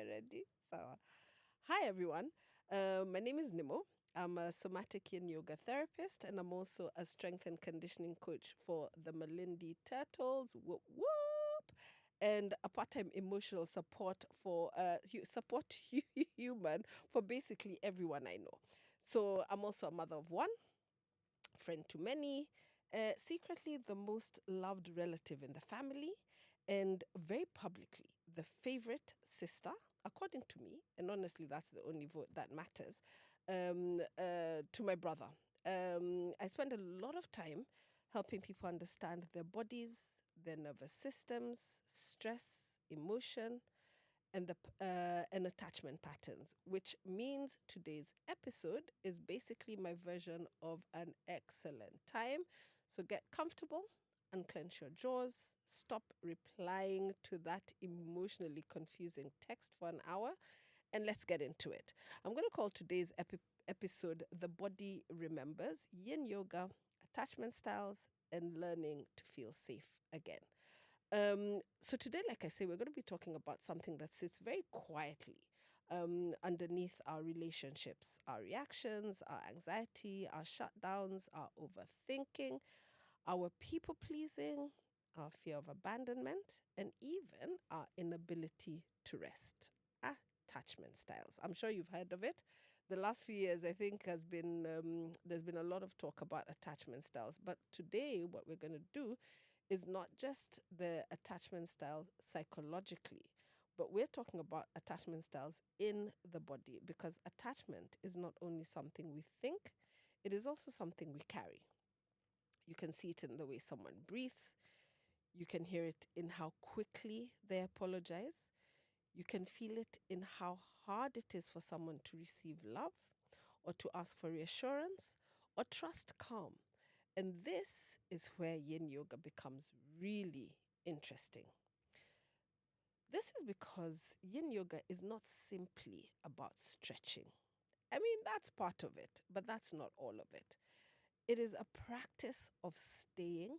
ready. So, hi everyone. My name is Nimu. I'm a somatic yin yoga therapist, and I'm also a strength and conditioning coach for the Malindi Turtles. Whoop whoop. And a part-time emotional support for human for basically everyone I know. So I'm also a mother of one, friend to many, secretly the most loved relative in the family, and very publicly the favorite sister, according to me, and honestly, that's the only vote that matters, to my brother. I spend a lot of time helping people understand their bodies, their nervous systems, stress, emotion, and attachment patterns, which means today's episode is basically my version of an excellent time. So get comfortable, unclench your jaws, stop replying to that emotionally confusing text for an hour, and let's get into it. I'm going to call today's episode "The Body Remembers: Yin Yoga, Attachment Styles, and Learning to Feel Safe Again." So today, like I say, we're going to be talking about something that sits very quietly underneath our relationships, our reactions, our anxiety, our shutdowns, our overthinking, our people pleasing, our fear of abandonment, and even our inability to rest. Attachment styles. I'm sure you've heard of it. The last few years, I think, has been there's been a lot of talk about attachment styles. But today, what we're going to do is not just the attachment style psychologically, but we're talking about attachment styles in the body, because attachment is not only something we think, it is also something we carry. You can see it in the way someone breathes. You can hear it in how quickly they apologize. You can feel it in how hard it is for someone to receive love or to ask for reassurance or trust calm. And this is where yin yoga becomes really interesting. This is because yin yoga is not simply about stretching. I mean, that's part of it, but that's not all of it. It is a practice of staying.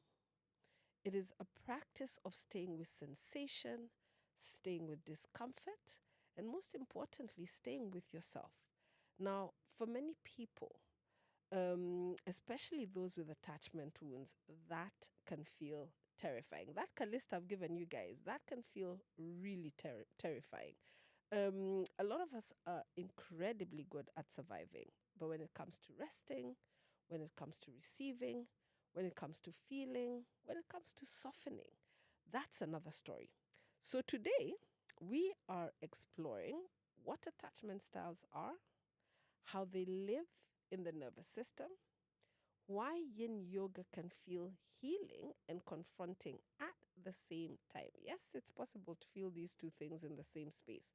It is a practice of staying with sensation, staying with discomfort, and most importantly, staying with yourself. Now, for many people, especially those with attachment wounds, that can feel terrifying. That list I've given you guys, that can feel really terrifying. A lot of us are incredibly good at surviving, but when it comes to resting, when it comes to receiving, when it comes to feeling, when it comes to softening, that's another story. So today, we are exploring what attachment styles are, how they live in the nervous system, why yin yoga can feel healing and confronting at the same time. Yes, it's possible to feel these two things in the same space,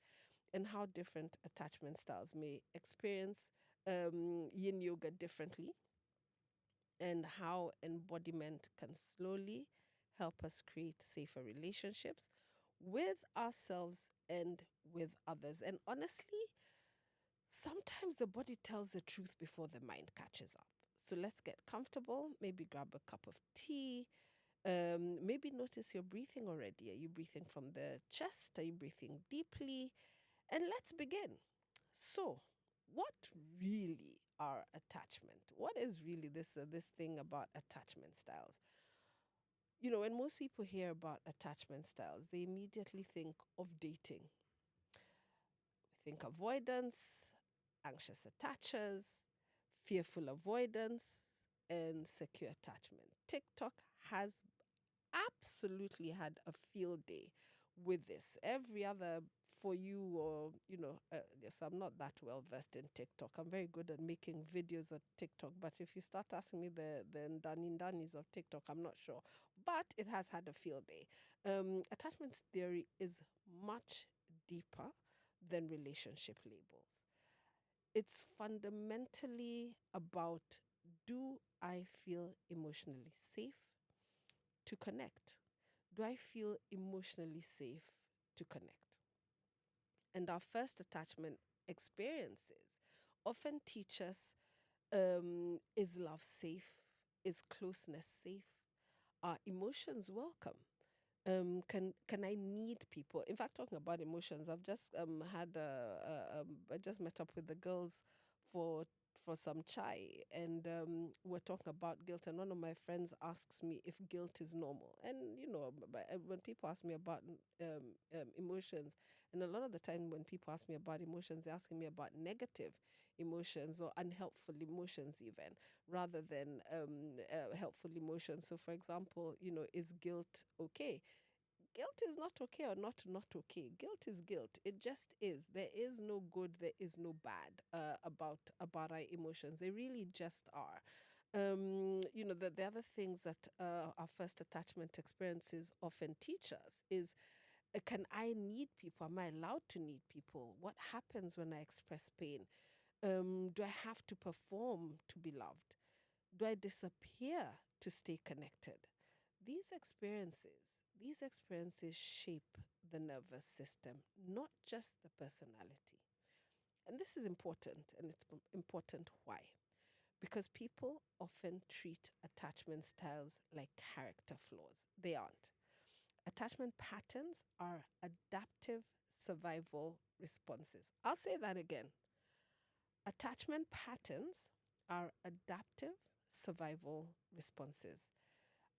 and how different attachment styles may experience yin yoga differently, and how embodiment can slowly help us create safer relationships with ourselves and with others. And honestly, sometimes the body tells the truth before the mind catches up. So let's get comfortable, maybe grab a cup of tea. Maybe notice your breathing already. Are you breathing from the chest? Are you breathing deeply? And let's begin. So, what really are attachment? What is really this thing about attachment styles? You know, when most people hear about attachment styles, they immediately think of dating. Think avoidance, anxious attachers, fearful avoidance, and secure attachment. TikTok has absolutely had a field day with this. Every other for you, or yes, I'm not that well versed in TikTok. I'm very good at making videos on TikTok, but if you start asking me the ndanis of TikTok, I'm not sure. But it has had a field day. Attachment theory is much deeper than relationship labels. It's fundamentally about, do I feel emotionally safe to connect? Do I feel emotionally safe to connect? And our first attachment experiences often teach us, is love safe? Is closeness safe? Are emotions welcome? Can I need people? In fact, talking about emotions, I've just I just met up with the girls for some chai, and we're talking about guilt. And one of my friends asks me if guilt is normal. And when people ask me about emotions, and a lot of the time when people ask me about emotions, they're asking me about negative emotions or unhelpful emotions, even rather than helpful emotions. So, for example, is guilt okay? Guilt is not okay or not okay. Guilt is guilt. It just is. There is no good, there is no bad about our emotions. They really just are. The other things that our first attachment experiences often teach us is, can I need people? Am I allowed to need people? What happens when I express pain? Do I have to perform to be loved? Do I disappear to stay connected? These experiences shape the nervous system, not just the personality. And this is important, and it's important why? Because people often treat attachment styles like character flaws. They aren't. Attachment patterns are adaptive survival responses. I'll say that again. Attachment patterns are adaptive survival responses.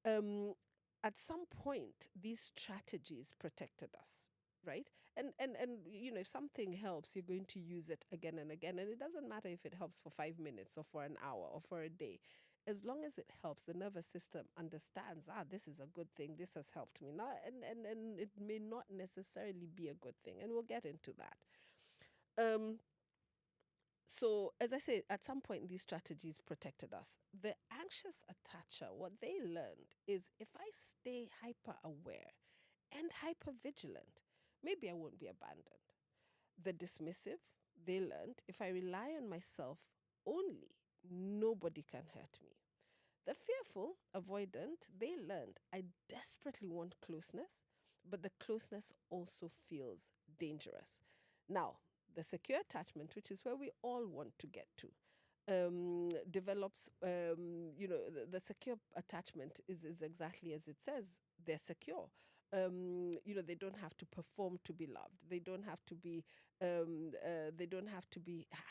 Um, at some point, these strategies protected us, right? And if something helps, you're going to use it again and again, and it doesn't matter if it helps for 5 minutes or for an hour or for a day. As long as it helps, the nervous system understands, this is a good thing, this has helped me. Now, and it may not necessarily be a good thing, and we'll get into that. So, as I say, at some point, these strategies protected us. The anxious attacher, what they learned is, if I stay hyper aware and hyper vigilant, maybe I won't be abandoned. The dismissive, they learned, if I rely on myself only, nobody can hurt me. The fearful, avoidant, they learned, I desperately want closeness, but the closeness also feels dangerous. Now, the secure attachment, which is where we all want to get to, develops, the secure attachment is exactly as it says. They're secure. They don't have to perform to be loved. They don't have to be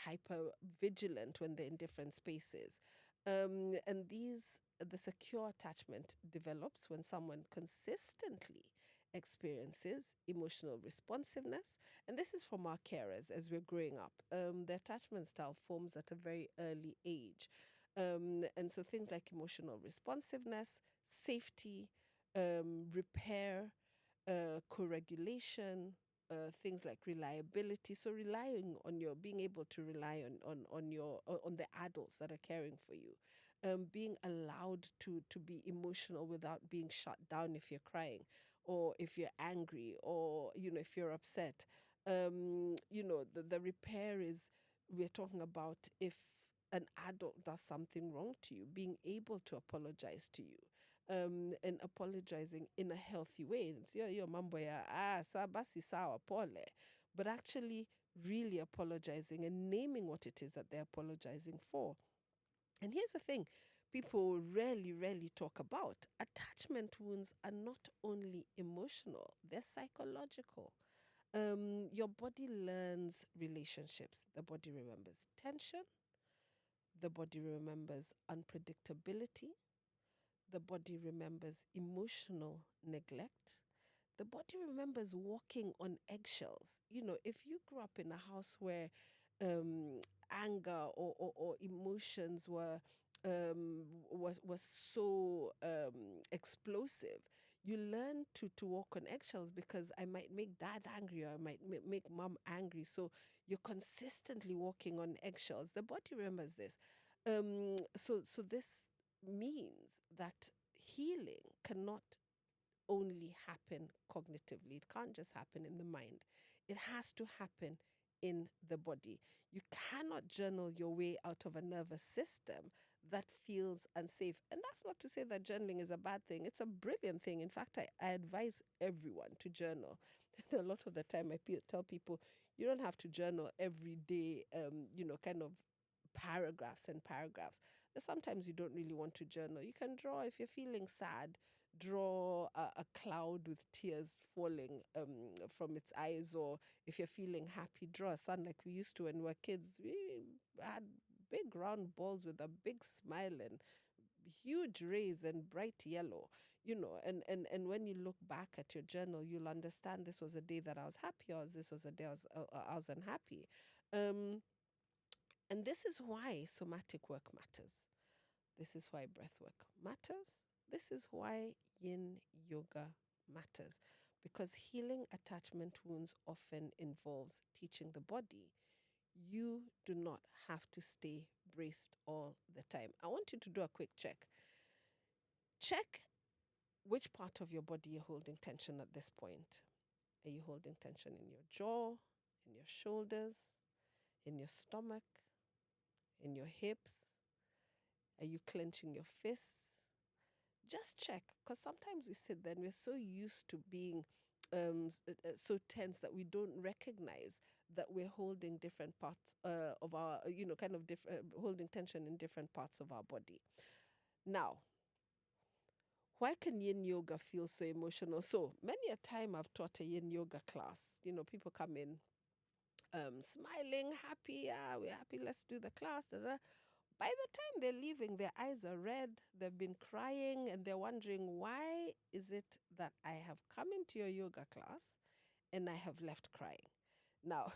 hyper vigilant when they're in different spaces. And the secure attachment develops when someone consistently experiences emotional responsiveness. And this is from our carers as we're growing up. The attachment style forms at a very early age. And so things like emotional responsiveness, safety, repair, co-regulation, things like reliability. So relying on being able to rely on the adults that are caring for you, being allowed to be emotional without being shut down if you're crying, or if you're angry, or if you're upset. The repair is, we're talking about, if an adult does something wrong to you, being able to apologize to you, and apologizing in a healthy way. Sio mambo ya sa basi sawa pole, but actually really apologizing and naming what it is that they're apologizing for. And here's the thing, people rarely talk about. Attachment wounds are not only emotional, they're psychological. Your body learns relationships. The body remembers tension. The body remembers unpredictability. The body remembers emotional neglect. The body remembers walking on eggshells. If you grew up in a house where anger or emotions was so explosive, you learn to walk on eggshells, because I might make dad angry, or I might make mom angry. So you're consistently walking on eggshells. The body remembers this. So this means that healing cannot only happen cognitively. It can't just happen in the mind. It has to happen in the body. You cannot journal your way out of a nervous system that feels unsafe. And that's not to say that journaling is a bad thing. It's a brilliant thing. In fact, I advise everyone to journal. And a lot of the time I tell people, you don't have to journal every day, kind of paragraphs and paragraphs. Sometimes you don't really want to journal. You can draw. If you're feeling sad, draw a cloud with tears falling from its eyes, or if you're feeling happy, draw a sun like we used to when we were kids. We had big round balls with a big smile and huge rays and bright yellow, and when you look back at your journal, you'll understand this was a day that I was happy, or this was a day I was unhappy. Um, and this is why somatic work matters. This is why breath work matters. This is why yin yoga matters. Because healing attachment wounds often involves teaching the body you do not have to stay braced all the time. I want you to do a quick check. Check which part of your body you're holding tension at this point. Are you holding tension in your jaw, in your shoulders, in your stomach, in your hips? Are you clenching your fists? Just check, because sometimes we sit there and we're so used to being so tense that we don't recognize that we're holding different parts of our, kind of holding tension in different parts of our body. Now, why can yin yoga feel so emotional? So many a time I've taught a yin yoga class. People come in smiling, happy, yeah, we're happy, let's do the class. Da, da. By the time they're leaving, their eyes are red, they've been crying, and they're wondering, why is it that I have come into your yoga class and I have left crying? Now,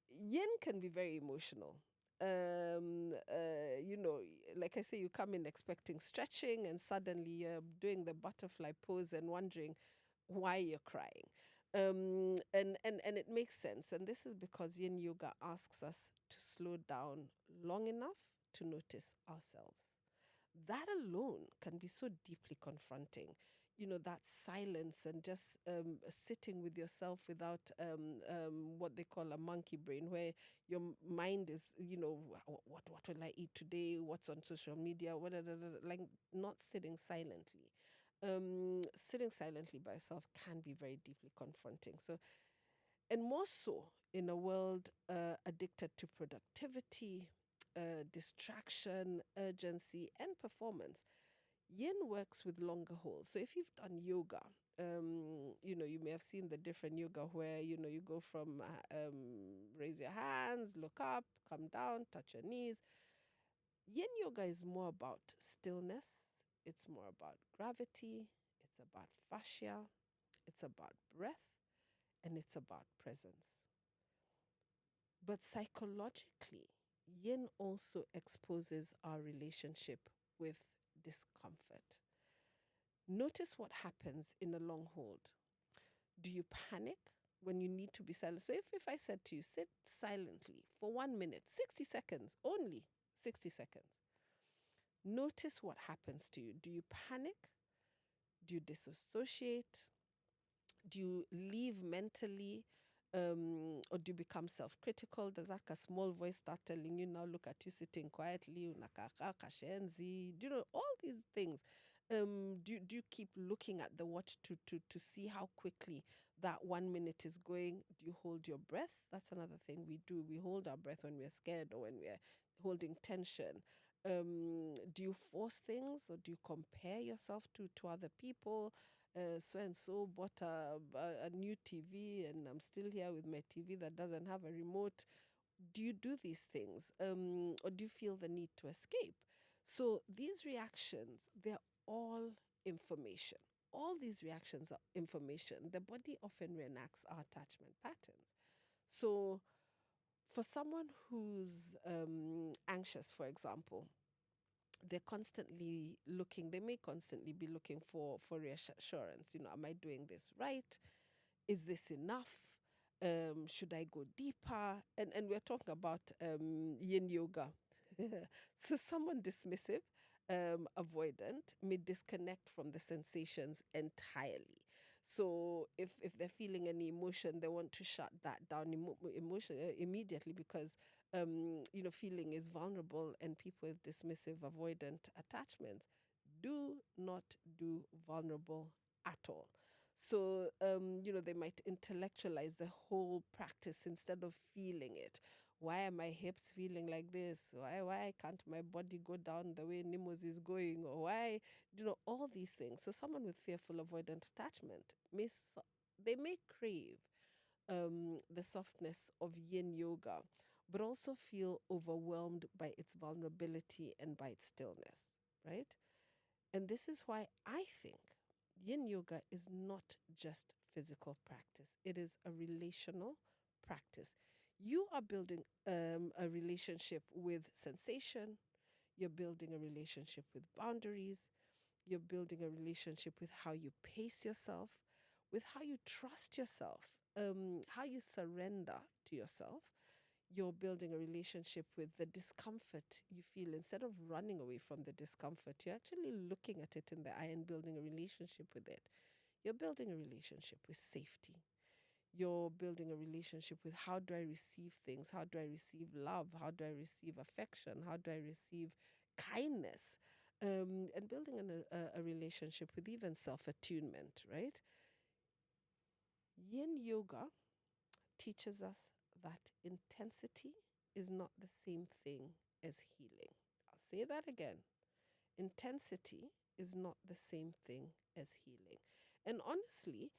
yin can be very emotional. Like I say, you come in expecting stretching, and suddenly you're doing the butterfly pose and wondering why you're crying. And it makes sense. And this is because yin yoga asks us to slow down long enough to notice ourselves. That alone can be so deeply confronting. That silence and just sitting with yourself without what they call a monkey brain, where your mind is, what will I eat today? What's on social media? Like not sitting silently. Sitting silently by yourself can be very deeply confronting. So, and more so in a world addicted to productivity, distraction, urgency, and performance. Yin works with longer holds. So if you've done yoga, you may have seen the different yoga where, you go from raise your hands, look up, come down, touch your knees. Yin yoga is more about stillness. It's more about gravity. It's about fascia. It's about breath. And it's about presence. But psychologically, yin also exposes our relationship with discomfort. Notice what happens in a long hold. Do you panic when you need to be silent? So if I said to you, sit silently for 1 minute, 60 seconds, only 60 seconds, notice what happens to you. Do you panic? Do you disassociate? Do you leave mentally? Or do you become self-critical? Does that a small voice start telling you, now look at you sitting quietly, unakaka, kashenzi, all these things? Do you keep looking at the watch to see how quickly that 1 minute is going? Do you hold your breath? That's another thing we do. We hold our breath when we're scared or when we're holding tension. Do you force things, or do you compare yourself to other people? So and so bought a new TV, and I'm still here with my TV that doesn't have a remote. Do you do these things? Or do you feel the need to escape? So these reactions, they're all information. All these reactions are information. The body often reenacts our attachment patterns. So for someone who's anxious, for example, they're constantly looking, they may constantly be looking for reassurance. Am I doing this right? Is this enough? Should I go deeper? And we're talking about yin yoga. So someone dismissive, avoidant, may disconnect from the sensations entirely. So if they're feeling any emotion, they want to shut that down emotion immediately, because feeling is vulnerable, and people with dismissive, avoidant attachments do not do vulnerable at all. So, they might intellectualize the whole practice instead of feeling it. Why are my hips feeling like this? Why can't my body go down the way Nimu's is going? Or why, all these things. So someone with fearful avoidant attachment they may crave the softness of yin yoga, but also feel overwhelmed by its vulnerability and by its stillness, right? And this is why I think yin yoga is not just physical practice, it is a relational practice. You are building a relationship with sensation, you're building a relationship with boundaries, you're building a relationship with how you pace yourself, with how you trust yourself, how you surrender to yourself. You're building a relationship with the discomfort you feel. Instead of running away from the discomfort, you're actually looking at it in the eye and building a relationship with it. You're building a relationship with safety. You're building a relationship with how do I receive things? How do I receive love? How do I receive affection? How do I receive kindness? And building a relationship with even self attunement, right? Yin yoga teaches us that intensity is not the same thing as healing. I'll say that again. Intensity is not the same thing as healing. And honestly,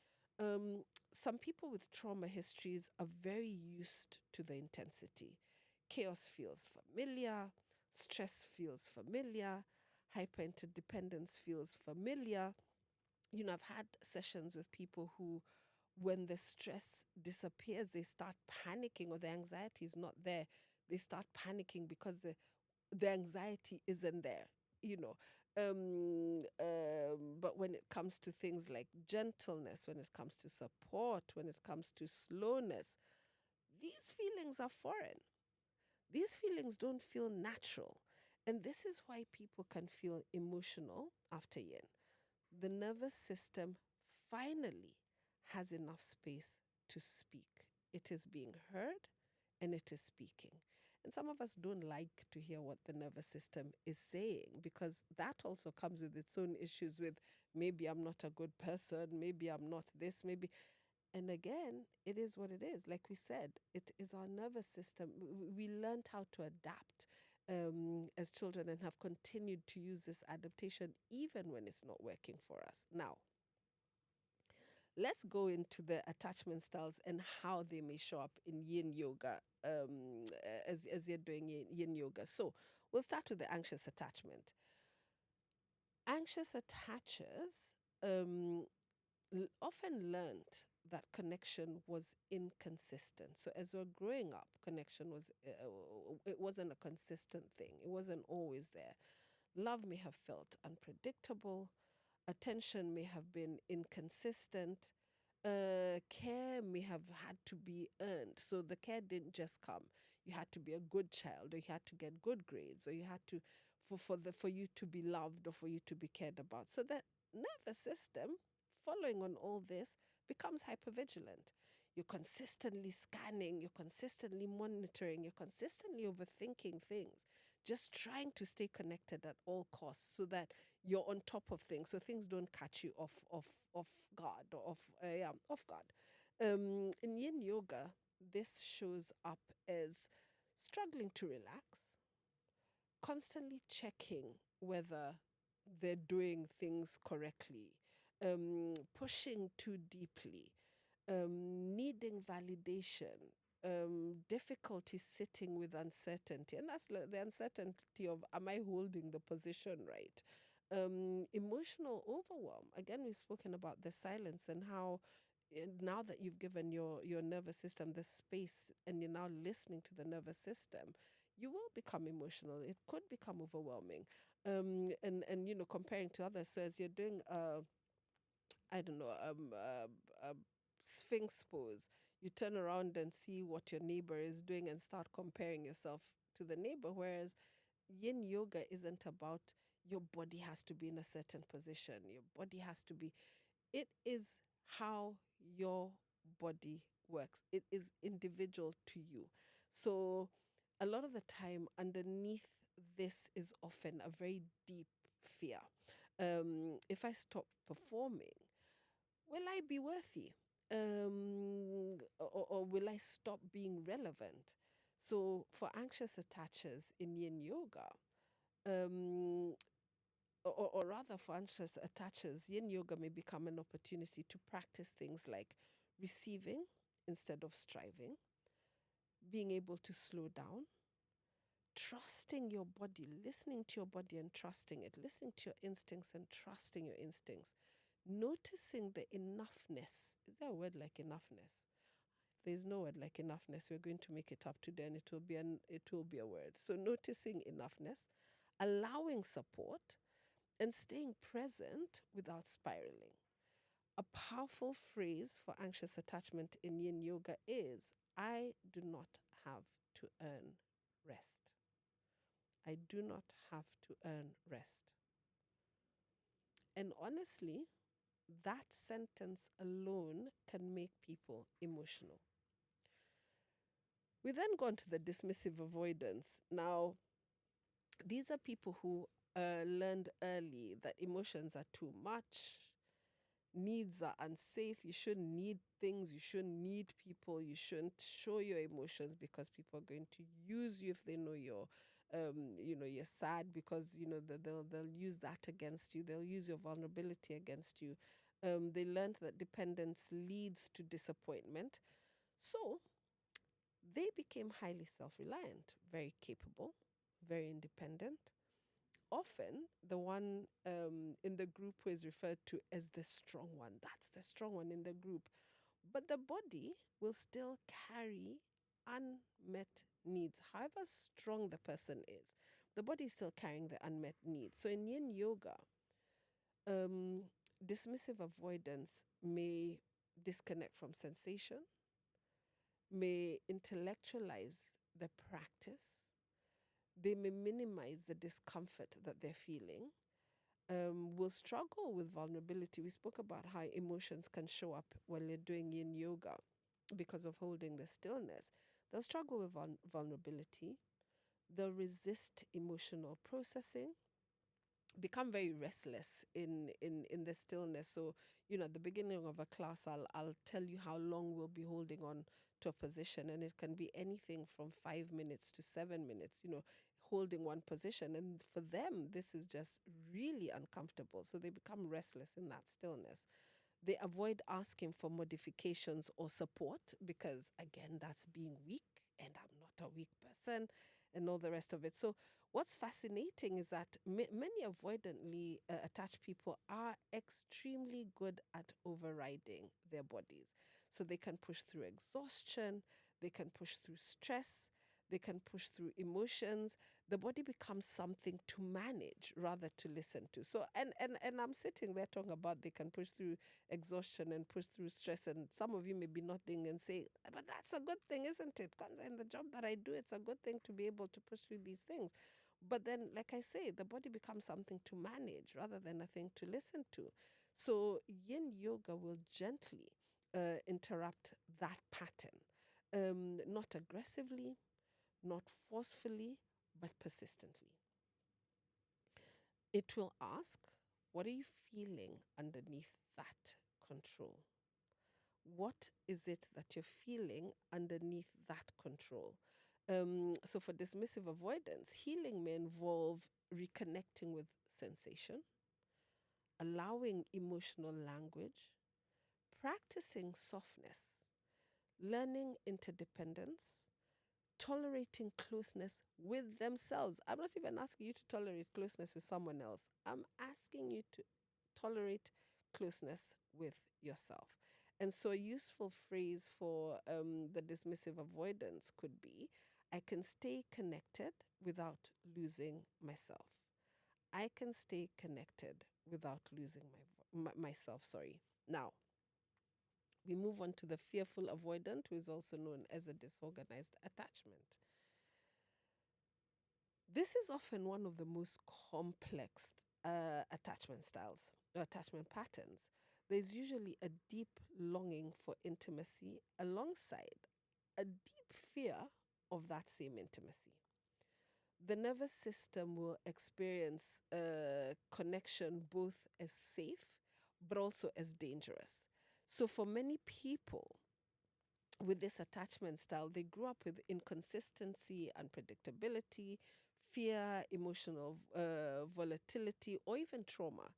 some people with trauma histories are very used to the intensity. Chaos feels familiar, stress feels familiar, hyper interdependence feels familiar. I've had sessions with people who, when the stress disappears, they start panicking, or the anxiety is not there. They start panicking because the anxiety isn't there, you know. But when it comes to things like gentleness, when it comes to support, when it comes to slowness, these feelings are foreign. These feelings don't feel natural. And this is why people can feel emotional after yin. The nervous system finally has enough space to speak. It is being heard and it is speaking. And some of us don't like to hear what the nervous system is saying, because that also comes with its own issues with maybe I'm not a good person, maybe I'm not this, maybe. And again, it is what it is. Like we said, it is our nervous system. We learned how to adapt as children and have continued to use this adaptation even when it's not working for us. Now, let's go into the attachment styles and how they may show up in yin yoga as you're doing yin yoga. So we'll start with the anxious attachment. Anxious attachers often learned that connection was inconsistent. So as we're growing up, connection it wasn't a consistent thing. It wasn't always there. Love may have felt unpredictable. Attention may have been inconsistent. Care may have had to be earned. So the care didn't just come. You had to be a good child, or you had to get good grades, or you had to for you to be loved, or for you to be cared about. So that nervous system, following on all this, becomes hypervigilant. You're consistently scanning, you're consistently monitoring, you're consistently overthinking things, just trying to stay connected at all costs so that you're on top of things, so things don't catch you off guard, or off guard. In Yin Yoga, this shows up as struggling to relax, constantly checking whether they're doing things correctly, pushing too deeply, needing validation, difficulty sitting with uncertainty. And that's the uncertainty of, am I holding the position right? Emotional overwhelm. Again, we've spoken about the silence and how now that you've given your nervous system the space and you're now listening to the nervous system, you will become emotional. It could become overwhelming. And comparing to others. So as you're doing I don't know, a sphinx pose, you turn around and see what your neighbor is doing and start comparing yourself to the neighbor. Whereas yin yoga isn't about your body has to be in a certain position. Your body has to be, it is how your body works. It is individual to you. So a lot of the time, underneath this is often a very deep fear. If I stop performing, will I be worthy? Or will I stop being relevant? So for anxious attachers in Yin Yoga, um, or rather for anxious attachers, Yin Yoga may become an opportunity to practice things like receiving instead of striving, being able to slow down, trusting your body, listening to your body and trusting it, listening to your instincts and trusting your instincts, noticing the enoughness. Is there a word like enoughness? There's no word like enoughness. We're going to make it up today, and it will be a word. So noticing enoughness, allowing support, and staying present without spiraling. A powerful phrase for anxious attachment in Yin Yoga is, I do not have to earn rest. I do not have to earn rest. And honestly, that sentence alone can make people emotional. We then go on to the dismissive avoidance. Now, these are people who learned early that emotions are too much, needs are unsafe. You shouldn't need things. You shouldn't need people. You shouldn't show your emotions because people are going to use you if they know you're sad, because they'll use that against you. They'll use your vulnerability against you. They learned that dependence leads to disappointment, so they became highly self-reliant, very capable, very independent, often the one in the group who is referred to as the strong one. That's the strong one in the group. But the body will still carry unmet needs. However strong the person is, the body is still carrying the unmet needs. So in Yin Yoga, dismissive avoidance may disconnect from sensation, may intellectualize the practice, they may minimize the discomfort that they're feeling, will struggle with vulnerability. We spoke about how emotions can show up when you're doing Yin Yoga because of holding the stillness. They'll struggle with vulnerability. They'll resist emotional processing, become very restless in the stillness. So, at the beginning of a class, I'll tell you how long we'll be holding on to a position, and it can be anything from 5 minutes to 7 minutes, holding one position. And for them, this is just really uncomfortable. So they become restless in that stillness. They avoid asking for modifications or support because, again, that's being weak, and I'm not a weak person, and all the rest of it. So what's fascinating is that many avoidantly attached people are extremely good at overriding their bodies. So they can push through exhaustion, they can push through stress, they can push through emotions. The body becomes something to manage rather to listen to. So and I'm sitting there talking about they can push through exhaustion and push through stress, and some of you may be nodding and say, but that's a good thing, isn't it? In the job that I do, it's a good thing to be able to push through these things. But then, like I say, the body becomes something to manage rather than a thing to listen to. So Yin Yoga will gently interrupt that pattern, not aggressively, not forcefully, but persistently. It will ask, what are you feeling underneath that control? What is it that you're feeling underneath that control? So for dismissive avoidance, healing may involve reconnecting with sensation, allowing emotional language, practicing softness, learning interdependence, tolerating closeness with themselves. I'm not even asking you to tolerate closeness with someone else. I'm asking you to tolerate closeness with yourself. And so a useful phrase for the dismissive avoidance could be, I can stay connected without losing myself. I can stay connected without losing myself. Now, we move on to the fearful avoidant, who is also known as a disorganized attachment. This is often one of the most complex attachment styles or attachment patterns. There's usually a deep longing for intimacy alongside a deep fear of that same intimacy. The nervous system will experience connection both as safe but also as dangerous. So for many people, with this attachment style, they grew up with inconsistency, unpredictability, fear, emotional volatility, or even trauma.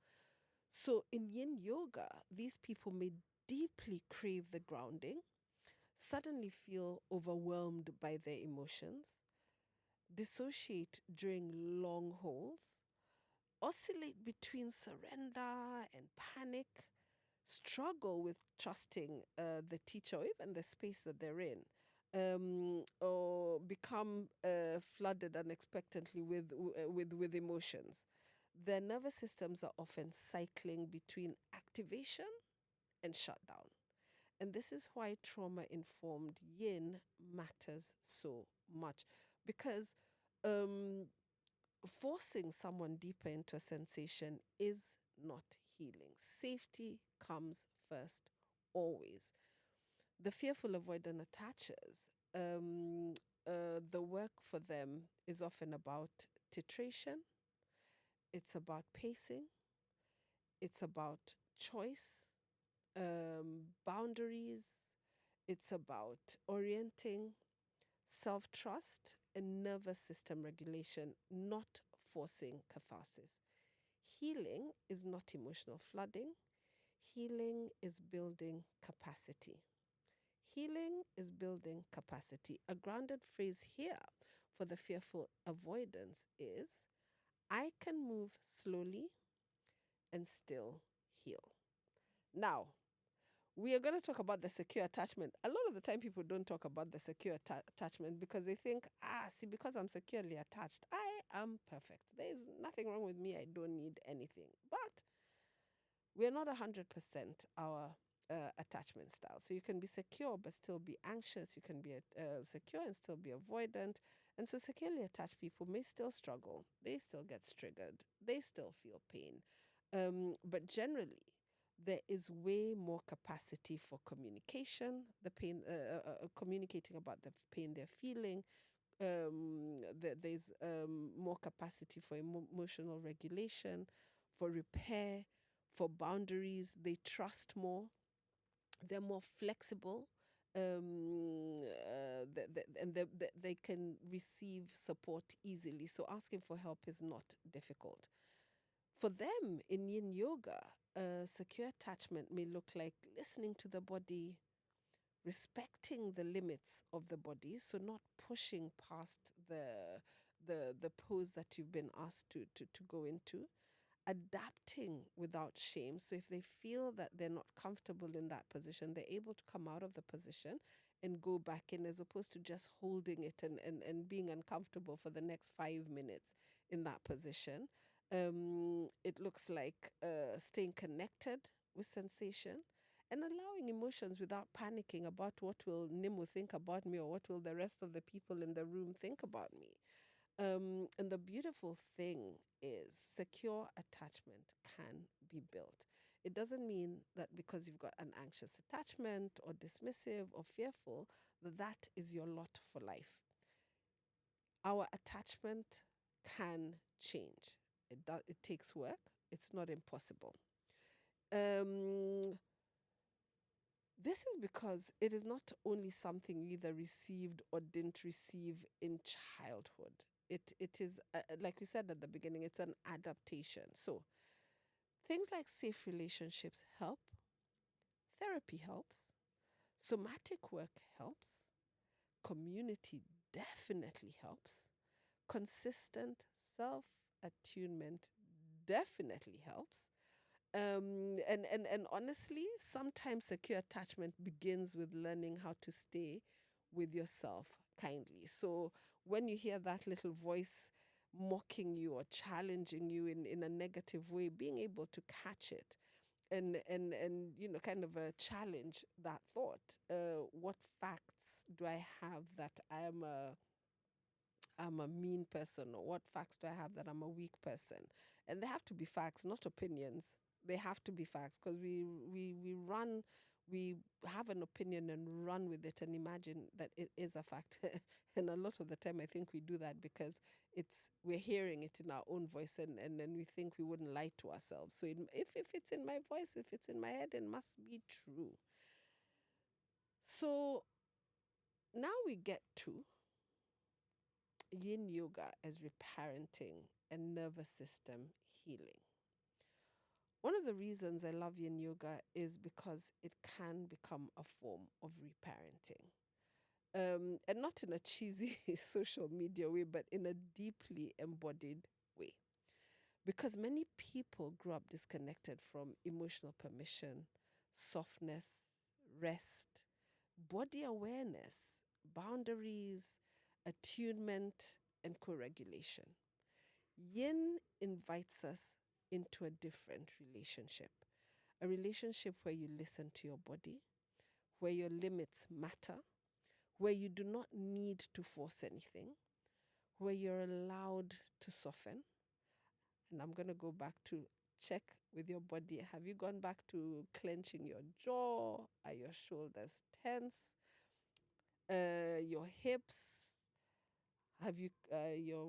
So in yin yoga, these people may deeply crave the grounding, suddenly feel overwhelmed by their emotions, dissociate during long holds, oscillate between surrender and panic, struggle with trusting the teacher or even the space that they're in, or become flooded unexpectedly with emotions. Their nervous systems are often cycling between activation and shutdown. And this is why trauma informed yin matters so much, because um, forcing someone deeper into a sensation is not healing. Safety comes first, always. The fearful avoidant attachers, the work for them is often about titration, it's about pacing, it's about choice, boundaries, it's about orienting, self trust, and nervous system regulation, not forcing catharsis. Healing is not emotional flooding, healing is building capacity. Healing is building capacity. A grounded phrase here for the fearful avoidance is I can move slowly and still heal. Now, we are going to talk about the secure attachment. A lot of the time, people don't talk about the secure attachment because they think, see, because I'm securely attached, I am perfect. There is nothing wrong with me. I don't need anything. But we're not 100% our attachment style. So you can be secure but still be anxious. You can be secure and still be avoidant. And so securely attached people may still struggle. They still get triggered. They still feel pain. But generally, there is way more capacity for communication, the pain, communicating about the pain they're feeling. There's more capacity for emotional regulation, for repair, for boundaries. They trust more. They're more flexible. And they can receive support easily. So asking for help is not difficult. For them in yin yoga, secure attachment may look like listening to the body, respecting the limits of the body, so not pushing past the pose that you've been asked to go into, adapting without shame. So if they feel that they're not comfortable in that position, they're able to come out of the position and go back in, as opposed to just holding it and being uncomfortable for the next 5 minutes in that position. It looks like staying connected with sensation and allowing emotions without panicking about what will Nimu think about me or what will the rest of the people in the room think about me. And the beautiful thing is secure attachment can be built. It doesn't mean that because you've got an anxious attachment or dismissive or fearful, that is your lot for life. Our attachment can change. It takes work. It's not impossible. This is because it is not only something you either received or didn't receive in childhood. It is, like we said at the beginning, it's an adaptation. So things like safe relationships help, therapy helps, somatic work helps, community definitely helps, consistent self attunement definitely helps. And honestly, sometimes secure attachment begins with learning how to stay with yourself kindly. So when you hear that little voice mocking you or challenging you in a negative way, being able to catch it and kind of challenge that thought. What facts do I have that I'm a mean person, or what facts do I have that I'm a weak person? And they have to be facts, not opinions. They have to be facts, because we have an opinion and run with it and imagine that it is a fact. And a lot of the time I think we do that because we're hearing it in our own voice, and then we think we wouldn't lie to ourselves. So if it's in my voice, if it's in my head, it must be true. So Now we get to yin yoga as reparenting and nervous system healing. One of the reasons I love yin yoga is because it can become a form of reparenting. And not in a cheesy social media way, but in a deeply embodied way. Because many people grew up disconnected from emotional permission, softness, rest, body awareness, boundaries, attunement, and co regulation. Yin invites us into a different relationship, a relationship where you listen to your body, where your limits matter, where you do not need to force anything, where you're allowed to soften. And I'm going to go back to check with your body. Have you gone back to clenching your jaw? Are your shoulders tense? Your hips? Have you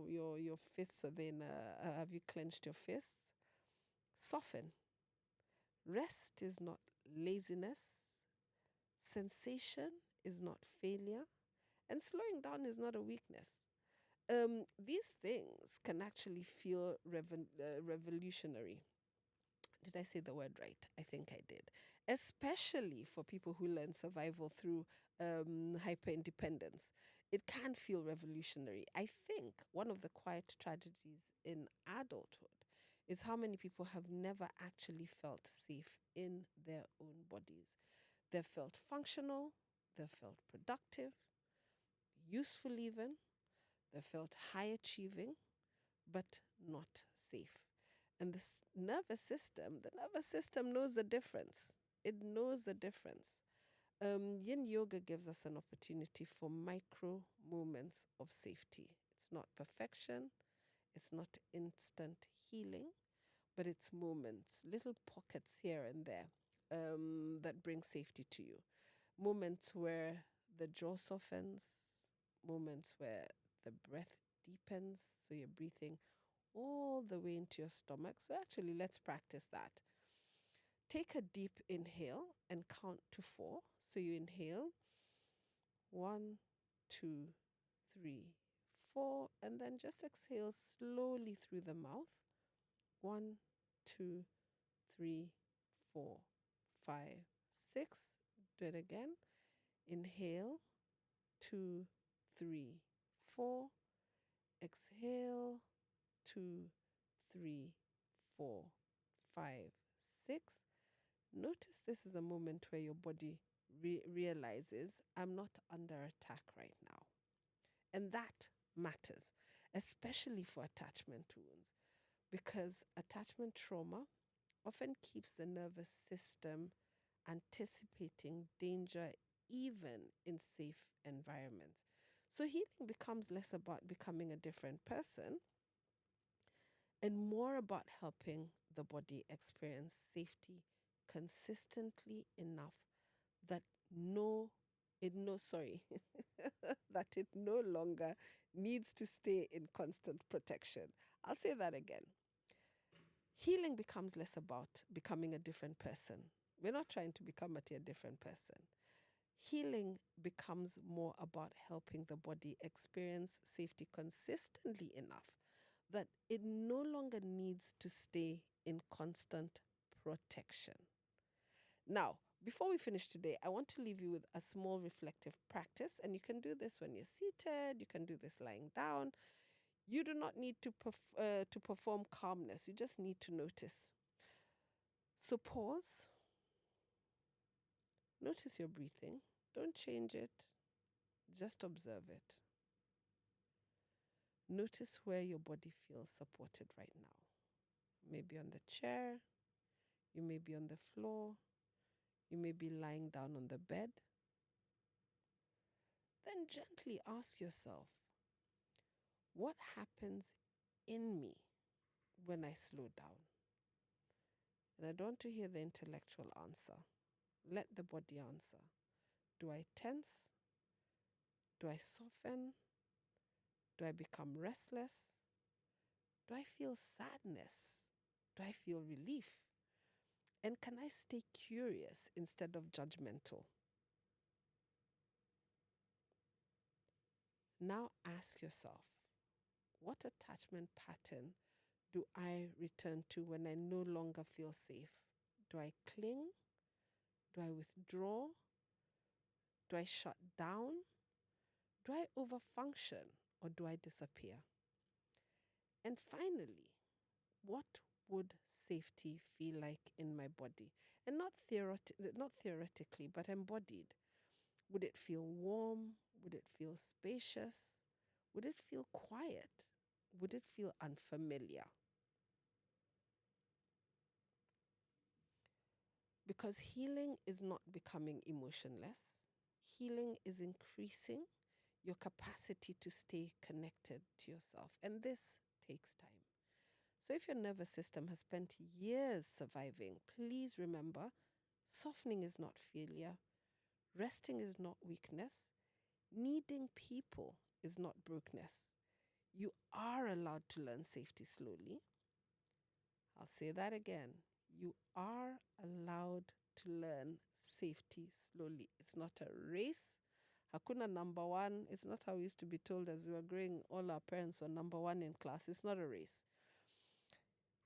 your fists are then have you clenched your fists? Soften. Rest is not laziness. Sensation is not failure. And slowing down is not a weakness. These things can actually feel revolutionary. Did I say the word right? I think I did. Especially for people who learn survival through hyper independence. It can feel revolutionary. I think one of the quiet tragedies in adulthood is how many people have never actually felt safe in their own bodies. They've felt functional, they've felt productive, useful even, they felt high achieving, but not safe. And the nervous system knows the difference. It knows the difference. Yin yoga gives us an opportunity for micro moments of safety. It's not perfection, it's not instant healing, but it's moments, little pockets here and there that bring safety to you. Moments where the jaw softens, moments where the breath deepens, so you're breathing all the way into your stomach. So, actually, let's practice that. Take a deep inhale and count to 4. So, you inhale 1, 2, 3, 4, and then just exhale slowly through the mouth 1, 2, 3, 4, 5, 6. Do it again. Inhale 2, 3, 4. Exhale 2, 3, 4, 5, 6. Notice this is a moment where your body realizes, I'm not under attack right now. And that matters, especially for attachment wounds, because attachment trauma often keeps the nervous system anticipating danger even in safe environments. So healing becomes less about becoming a different person and more about helping the body experience safety consistently enough that that it no longer needs to stay in constant protection. I'll say that again. Healing becomes less about becoming a different person. We're not trying to become a different person. Healing becomes more about helping the body experience safety consistently enough that it no longer needs to stay in constant protection. Now, before we finish today, I want to leave you with a small reflective practice, and you can do this when you're seated, you can do this lying down. You do not need to perform calmness, you just need to notice. So pause, notice your breathing, don't change it, just observe it. Notice where your body feels supported right now. Maybe on the chair, you may be on the floor, you may be lying down on the bed. Then gently ask yourself, what happens in me when I slow down? And I don't want to hear the intellectual answer. Let the body answer. Do I tense? Do I soften? Do I become restless? Do I feel sadness? Do I feel relief? And can I stay curious instead of judgmental? Now ask yourself, what attachment pattern do I return to when I no longer feel safe? Do I cling? Do I withdraw? Do I shut down? Do I overfunction or do I disappear? And finally, what would safety feel like in my body? And not theoretically, but embodied. Would it feel warm? Would it feel spacious? Would it feel quiet? Would it feel unfamiliar? Because healing is not becoming emotionless. Healing is increasing your capacity to stay connected to yourself. And this takes time. So if your nervous system has spent years surviving, please remember, softening is not failure. Resting is not weakness. Needing people is not brokenness. You are allowed to learn safety slowly. I'll say that again. You are allowed to learn safety slowly. It's not a race. Hakuna number one. It's not how we used to be told as we were growing. All our parents were number one in class. It's not a race.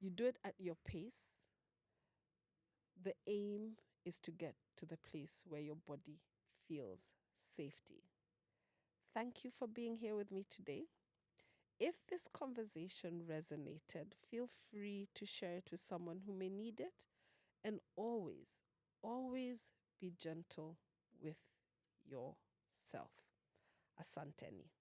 You do it at your pace. The aim is to get to the place where your body feels safety. Thank you for being here with me today. If this conversation resonated, feel free to share it with someone who may need it. And always, always be gentle with yourself. Asanteni.